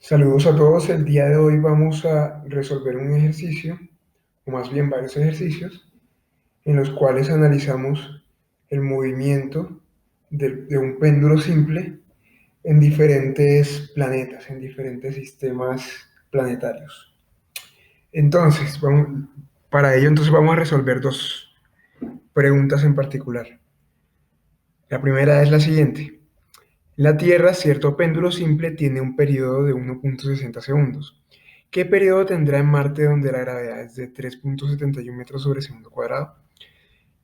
Saludos a todos. El día de hoy vamos a resolver un ejercicio, o más bien varios ejercicios, en los cuales analizamos el movimiento de un péndulo simple en diferentes planetas, en diferentes sistemas planetarios. Entonces, para ello vamos a resolver dos preguntas en particular. La primera es la siguiente. La Tierra, cierto péndulo simple, tiene un periodo de 1.60 segundos. ¿Qué periodo tendrá en Marte donde la gravedad es de 3.71 metros sobre segundo cuadrado?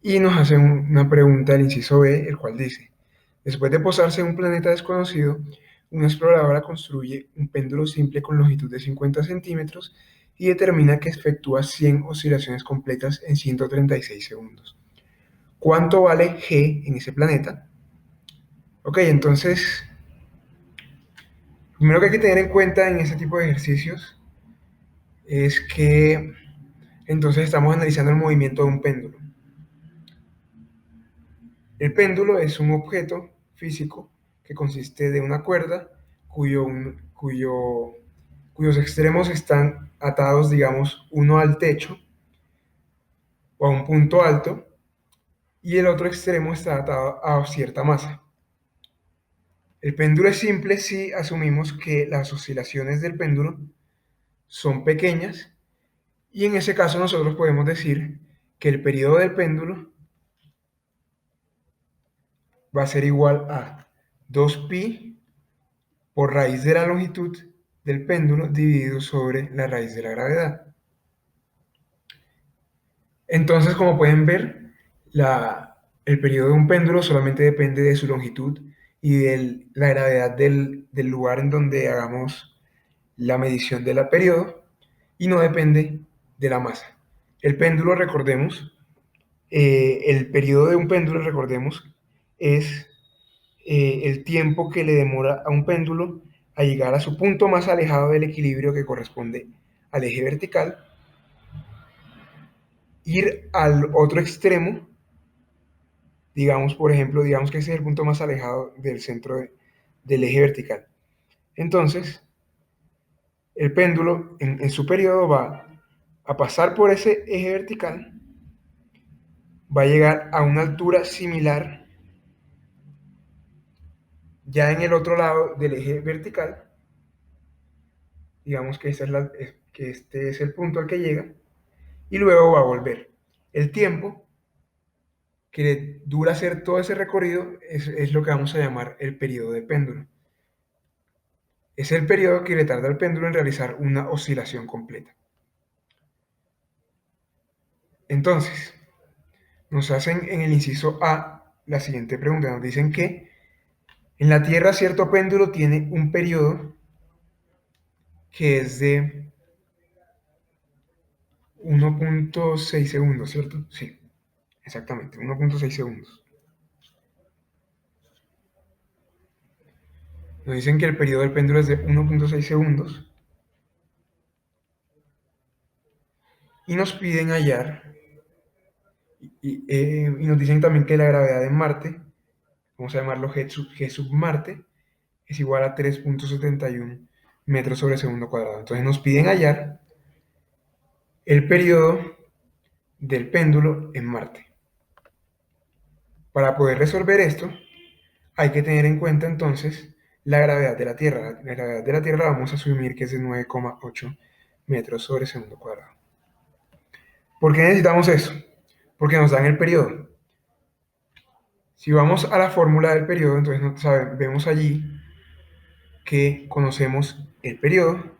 Y nos hace una pregunta del inciso B, el cual dice, después de posarse en un planeta desconocido, una exploradora construye un péndulo simple con longitud de 50 centímetros y determina que efectúa 100 oscilaciones completas en 136 segundos. ¿Cuánto vale G en ese planeta? Ok, entonces, lo primero que hay que tener en cuenta en este tipo de ejercicios es que entonces estamos analizando el movimiento de un péndulo. El péndulo es un objeto físico que consiste de una cuerda cuyos extremos están atados, digamos, uno al techo o a un punto alto y el otro extremo está atado a cierta masa. El péndulo es simple si asumimos que las oscilaciones del péndulo son pequeñas y en ese caso nosotros podemos decir que el periodo del péndulo va a ser igual a 2pi por raíz de la longitud del péndulo dividido sobre la raíz de la gravedad. Entonces, como pueden ver, el periodo de un péndulo solamente depende de su longitud y de la gravedad del lugar en donde hagamos la medición del periodo y no depende de la masa. El péndulo, recordemos, el periodo de un péndulo, recordemos, es el tiempo que le demora a un péndulo a llegar a su punto más alejado del equilibrio que corresponde al eje vertical, ir al otro extremo, digamos, por ejemplo, digamos que ese es el punto más alejado del centro del eje vertical. Entonces, el péndulo en su periodo va a pasar por ese eje vertical, va a llegar a una altura similar ya en el otro lado del eje vertical, digamos que, que este es el punto al que llega, y luego va a volver. El tiempo que dura hacer todo ese recorrido es lo que vamos a llamar el periodo de péndulo. Es el periodo que le tarda al péndulo en realizar una oscilación completa. Entonces, nos hacen en el inciso A la siguiente pregunta. Nos dicen que en la Tierra cierto péndulo tiene un periodo que es de 1.6 segundos, ¿cierto? Sí, exactamente, 1.6 segundos. Nos dicen que el periodo del péndulo es de 1.6 segundos y nos piden hallar, y nos dicen también que la gravedad en Marte, vamos a llamarlo G sub Marte, es igual a 3.71 metros sobre segundo cuadrado. Entonces nos piden hallar el periodo del péndulo en Marte. Para poder resolver esto, hay que tener en cuenta entonces la gravedad de la Tierra. La gravedad de la Tierra la vamos a asumir que es de 9,8 metros sobre segundo cuadrado. ¿Por qué necesitamos eso? Porque nos dan el periodo. Si vamos a la fórmula del periodo, entonces vemos allí que conocemos el periodo,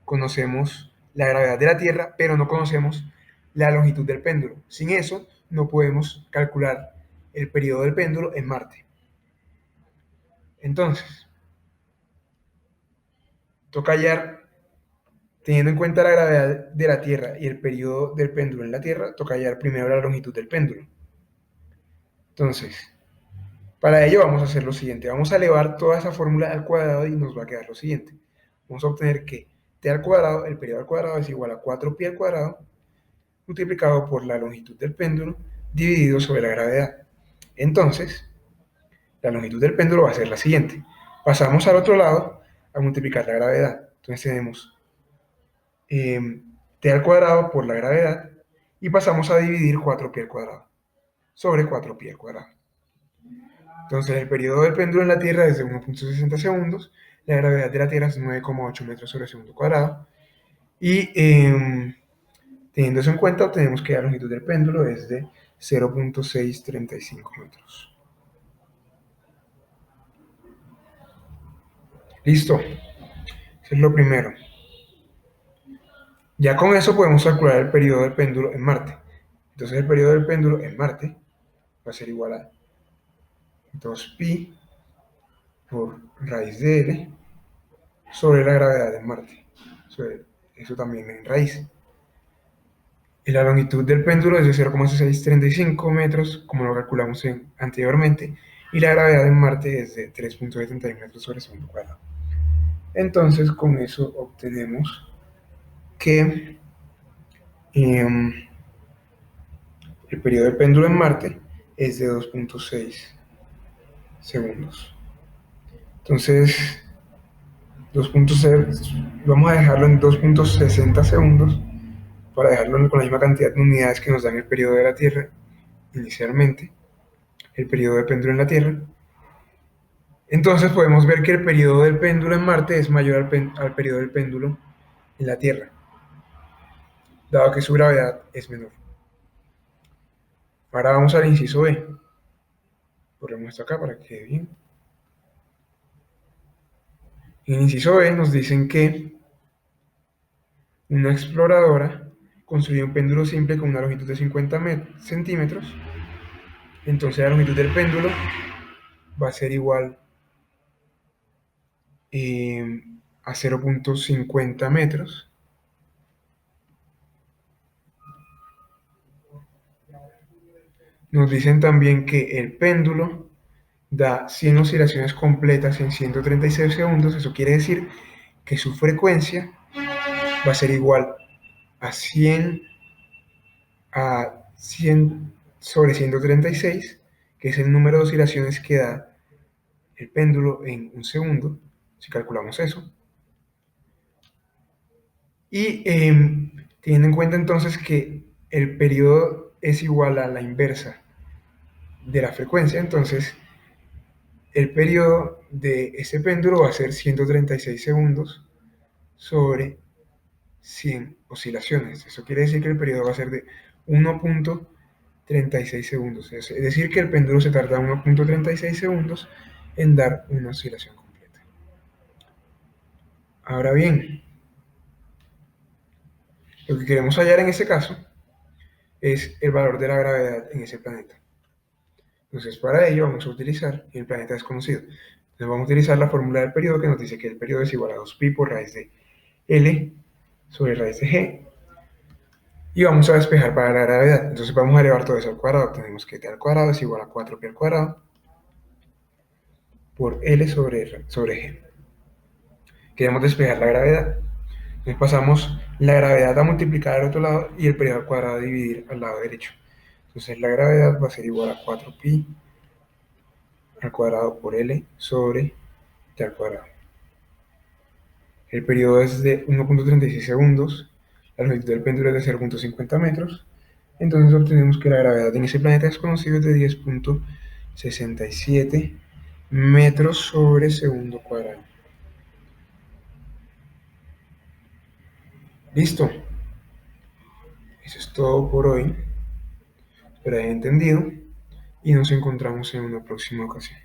conocemos la gravedad de la Tierra, pero no conocemos la longitud del péndulo. Sin eso, no podemos calcular el periodo del péndulo en Marte. Entonces, toca hallar, teniendo en cuenta la gravedad de la Tierra y el periodo del péndulo en la Tierra, toca hallar primero la longitud del péndulo. Entonces, para ello vamos a hacer lo siguiente. Vamos a elevar toda esa fórmula al cuadrado y nos va a quedar lo siguiente. Vamos a obtener que t al cuadrado, el periodo al cuadrado, es igual a 4pi al cuadrado multiplicado por la longitud del péndulo dividido sobre la gravedad. Entonces, la longitud del péndulo va a ser la siguiente. Pasamos al otro lado a multiplicar la gravedad. Entonces tenemos t al cuadrado por la gravedad y pasamos a dividir 4pi al cuadrado sobre 4pi al cuadrado. Entonces el periodo del péndulo en la Tierra es de 1.60 segundos, la gravedad de la Tierra es 9,8 metros sobre segundo cuadrado y teniendo eso en cuenta obtenemos que la longitud del péndulo es de 0.635 metros. Listo, eso es lo primero. Ya con eso podemos calcular el periodo del péndulo en Marte. Entonces el periodo del péndulo en Marte va a ser igual a 2pi por raíz de L sobre la gravedad en Marte. Sobre eso también en raíz. Y la longitud del péndulo es de 0,635 metros, como lo calculamos anteriormente, y la gravedad en Marte es de 3.71 metros sobre segundo cuadrado. Entonces, con eso obtenemos que el periodo del péndulo en Marte es de 2.6 segundos. Entonces, 2.6, vamos a dejarlo en 2.60 segundos para dejarlo con la misma cantidad de unidades que nos dan el periodo de la Tierra inicialmente, el periodo de péndulo en la Tierra. Entonces podemos ver que el periodo del péndulo en Marte es mayor al periodo del péndulo en la Tierra, dado que su gravedad es menor. Ahora vamos al inciso B. Ponemos esto acá para que quede bien. En el inciso B nos dicen que una exploradora construyó un péndulo simple con una longitud de 50 centímetros. Entonces la longitud del péndulo va a ser igual a 0.50 metros. Nos dicen también que el péndulo da 100 oscilaciones completas en 136 segundos. Eso quiere decir que su frecuencia va a ser igual a 100 sobre 136, que es el número de oscilaciones que da el péndulo en un segundo, si calculamos eso. Y teniendo en cuenta entonces que el periodo es igual a la inversa de la frecuencia, entonces el periodo de ese péndulo va a ser 136 segundos sobre 100 oscilaciones. Eso quiere decir que el periodo va a ser de 1.36 segundos. Es decir, que el péndulo se tarda 1.36 segundos en dar una oscilación completa. Ahora bien, lo que queremos hallar en este caso es el valor de la gravedad en ese planeta. Entonces, para ello vamos a utilizar el planeta desconocido. Entonces, vamos a utilizar la fórmula del periodo que nos dice que el periodo es igual a 2pi por raíz de L sobre raíz de G. Y vamos a despejar para la gravedad. Entonces vamos a elevar todo eso al cuadrado. Tenemos que t al cuadrado es igual a 4pi al cuadrado por L sobre G. Queremos despejar la gravedad. Entonces pasamos la gravedad a multiplicar al otro lado y el periodo al cuadrado a dividir al lado derecho. Entonces la gravedad va a ser igual a 4pi al cuadrado por L sobre t al cuadrado. El periodo es de 1.36 segundos. La longitud del péndulo es de 0.50 metros. Entonces obtenemos que la gravedad en ese planeta desconocido es de 10.67 metros sobre segundo cuadrado. Listo. Eso es todo por hoy. Espero hayan entendido y nos encontramos en una próxima ocasión.